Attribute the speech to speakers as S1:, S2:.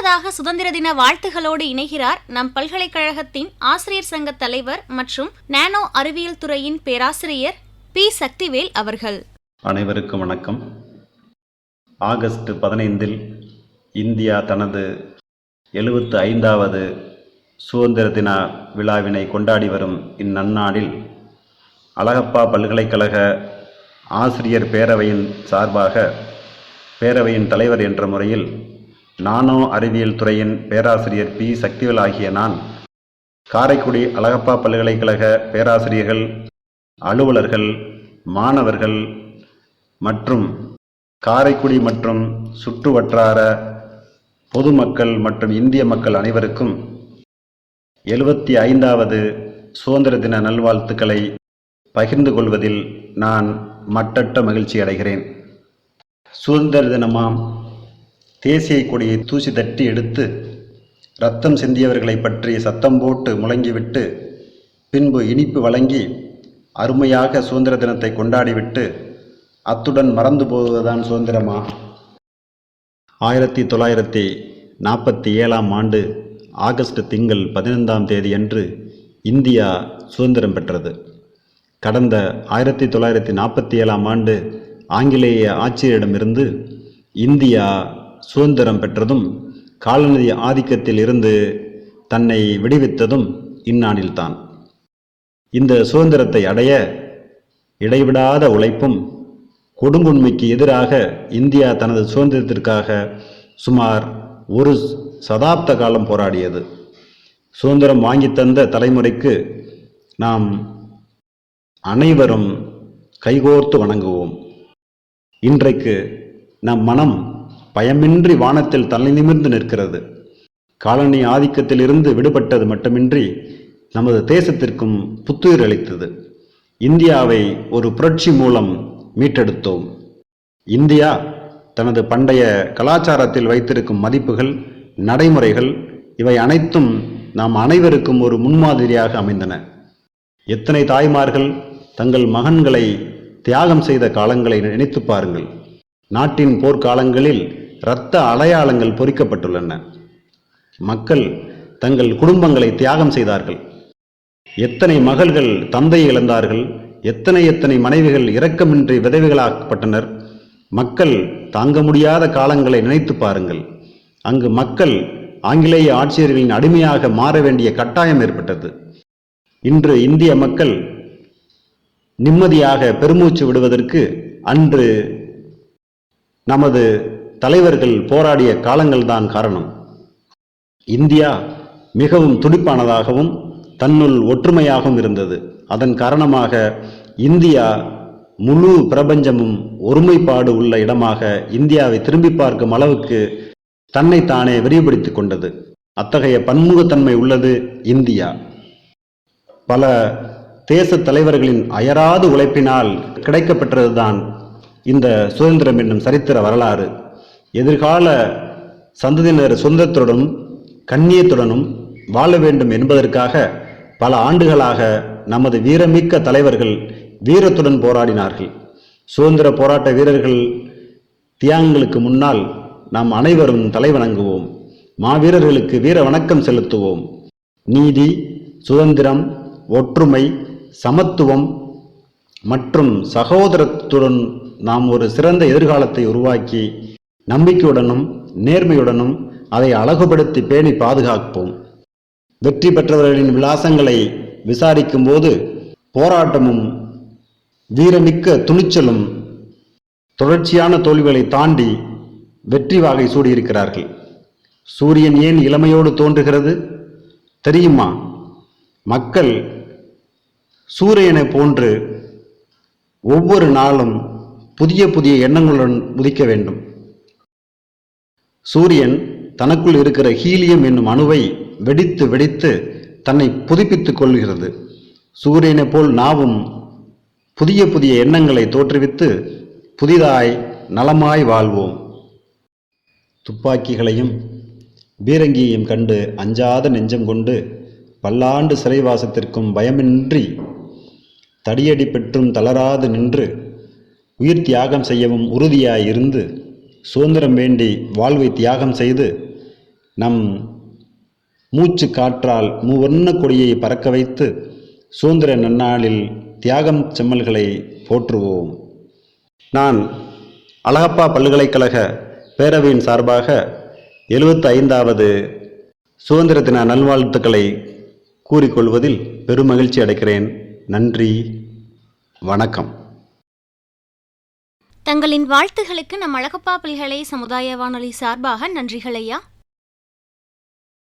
S1: அடுத்ததாக சுதந்திர தின வாழ்த்துகளோடு இணைகிறார் நம் பல்கலைக்கழகத்தின் ஆசிரியர் சங்க தலைவர் மற்றும் நானோ அறிவியல் துறையின் பேராசிரியர் பி. சக்திவேல் அவர்கள்.
S2: அனைவருக்கும் வணக்கம். ஆகஸ்ட் 15 இந்தியா தனது 75வது சுதந்திர தின விழாவினை கொண்டாடி வரும் இந்நன்னாளில் அழகப்பா பல்கலைக்கழக ஆசிரியர் பேரவையின் சார்பாக பேரவையின் தலைவர் என்ற முறையில் நானோ அறிவியல் துறையின் பேராசிரியர் பி. சக்திவேல் ஆகிய நான் காரைக்குடி அழகப்பா பல்கலைக்கழக பேராசிரியர்கள், அலுவலர்கள், மாணவர்கள் மற்றும் காரைக்குடி மற்றும் சுற்று வட்டார பொதுமக்கள் மற்றும் இந்திய மக்கள் அனைவருக்கும் 75வது சுதந்திர தின நல்வாழ்த்துக்களை பகிர்ந்து கொள்வதில் நான் மட்டற்ற மகிழ்ச்சி அடைகிறேன். சுதந்திர தினமாம் தேசிய கொடியை தூசி தட்டி எடுத்து இரத்தம் சிந்தியவர்களை பற்றி சத்தம் போட்டு முழங்கிவிட்டு பின்பு இனிப்பு வழங்கி அருமையாக சுதந்திர தினத்தை கொண்டாடிவிட்டு அத்துடன் மறந்து போவதுதான் சுதந்திரமா? 1947ஆம் ஆண்டு ஆகஸ்ட் திங்கள் 15ஆம் தேதியன்று இந்தியா சுதந்திரம் பெற்றது. கடந்த 1947ஆம் ஆண்டு ஆங்கிலேய ஆட்சியரிடமிருந்து இந்தியா சுதந்திரம் பெற்றதும் காலனி ஆதிக்கத்தில் இருந்து தன்னை விடுவித்ததும் இந்நாளில்தான். இந்த சுதந்திரத்தை அடைய இடைவிடாத உழைப்பும் கொடுங்கொன்மைக்கு எதிராக இந்தியா தனது சுதந்திரத்திற்காக சுமார் ஒரு சதாப்த காலம் போராடியது. சுதந்திரம் வாங்கி தந்த தலைமுறைக்கு நாம் அனைவரும் கைகோர்த்து வணங்குவோம். இன்றைக்கு நம் மனம் பயமின்றி வானத்தில் தலை நிமிர்ந்து நிற்கிறது. காலனி ஆதிக்கத்திலிருந்து விடுபட்டது மட்டுமின்றி நமது தேசத்திற்கும் புத்துயிர் அளித்தது. இந்தியாவை ஒரு புரட்சி மூலம் மீட்டெடுத்தோம். இந்தியா தனது பண்டைய கலாச்சாரத்தில் வைத்திருக்கும் மதிப்புகள், நடைமுறைகள் இவை அனைத்தும் நாம் அனைவருக்கும் ஒரு முன்மாதிரியாக அமைந்தன. எத்தனை தாய்மார்கள் தங்கள் மகன்களை தியாகம் செய்த காலங்களை நினைத்து பாருங்கள். நாட்டின் போர்க்காலங்களில் இரத்த அடையாளங்கள் பொறிக்கப்பட்டுள்ளன. மக்கள் தங்கள் குடும்பங்களை தியாகம் செய்தார்கள். எத்தனை மகள்கள் தந்தையை இழந்தார்கள். எத்தனை மனைவிகள் இரக்கமின்றி விதவைகளாக்கப்பட்டனர். மக்கள் தாங்க முடியாத காலங்களை நினைத்து பாருங்கள். அங்கு மக்கள் ஆங்கிலேய ஆட்சியர்களின் அடிமையாக மாற வேண்டிய கட்டாயம் ஏற்பட்டது. இன்று இந்திய மக்கள் நிம்மதியாக பெருமூச்சு விடுவதற்கு அன்று நமது தலைவர்கள் போராடிய காலங்கள்தான் காரணம். இந்தியா மிகவும் துடிப்பானதாகவும் தன்னுள் ஒற்றுமையாகவும் இருந்தது. அதன் காரணமாக இந்தியா முழு பிரபஞ்சமும் ஒருமைப்பாடு உள்ள இடமாக இந்தியாவை திரும்பி பார்க்கும் அளவுக்கு தன்னைத்தானே விரிவுபடுத்திக் கொண்டது. அத்தகைய பன்முகத்தன்மை உள்ளது இந்தியா. பல தேச தலைவர்களின் அயராது உழைப்பினால் கிடைக்கப்பெற்றதுதான் இந்த சுதந்திரம் என்னும் சரித்திர வரலாறு. எதிர்கால சந்ததியினர் சுதந்திரத்துடனும் கண்ணியத்துடனும் வாழ வேண்டும் என்பதற்காக பல ஆண்டுகளாக நமது வீரமிக்க தலைவர்கள் வீரத்துடன் போராடினார்கள். சுதந்திர போராட்ட வீரர்கள் தியாகங்களுக்கு முன்னால் நாம் அனைவரும் தலைவணங்குவோம். மாவீரர்களுக்கு வீர வணக்கம் செலுத்துவோம். நீதி, சுதந்திரம், ஒற்றுமை, சமத்துவம் மற்றும் சகோதரத்துடன் நாம் ஒரு சிறந்த எதிர்காலத்தை உருவாக்கி நம்பிக்கையுடனும் நேர்மையுடனும் அதை அழகுபடுத்தி பேணி பாதுகாப்போம். வெற்றி பெற்றவர்களின் விலாசங்களை விசாரிக்கும் போது போராட்டமும் வீரமிக்க துணிச்சலும் தொடர்ச்சியான தோல்விகளை தாண்டி வெற்றி வாகை சூடியிருக்கிறார்கள். சூரியன் ஏன் இளமையோடு தோன்றுகிறது தெரியுமா? மக்கள் சூரியனை போன்று ஒவ்வொரு நாளும் புதிய புதிய எண்ணங்களுடன் உதிக்க வேண்டும். சூரியன் தனக்குள் இருக்கிற ஹீலியம் என்னும் அணுவை வெடித்து வெடித்து தன்னை புதுப்பித்துக் கொள்கிறது. சூரியனை போல் நாமும் புதிய புதிய எண்ணங்களை தோற்றுவித்து புதிதாய் நலமாய் வாழ்வோம். துப்பாக்கிகளையும் பீரங்கியையும் கண்டு அஞ்சாத நெஞ்சம் கொண்டு பல்லாண்டு சிறைவாசத்திற்கும் பயமின்றி தடியடி பெற்றும் தளராது நின்று உயிர் தியாகம் செய்யவும் உறுதியாய் இருந்து சுதந்திரம் வேண்டி வாழ்வை தியாகம் செய்து நம் மூச்சு காற்றால் மூவர்ண கொடியை பறக்க வைத்து சுதந்திர நன்னாளில் தியாகம் செம்மல்களை போற்றுவோம். நான் அழகப்பா பல்கலைக்கழக பேரவையின் சார்பாக 75வது சுதந்திர தின நல்வாழ்த்துக்களை கூறிக்கொள்வதில் பெருமகிழ்ச்சி அடைகிறேன். நன்றி, வணக்கம்.
S1: தங்களின் வாழ்த்துகளுக்கு நம் அழகப்பா பல்கலை சமுதாய வானொலி சார்பாக நன்றிகள் ஐயா.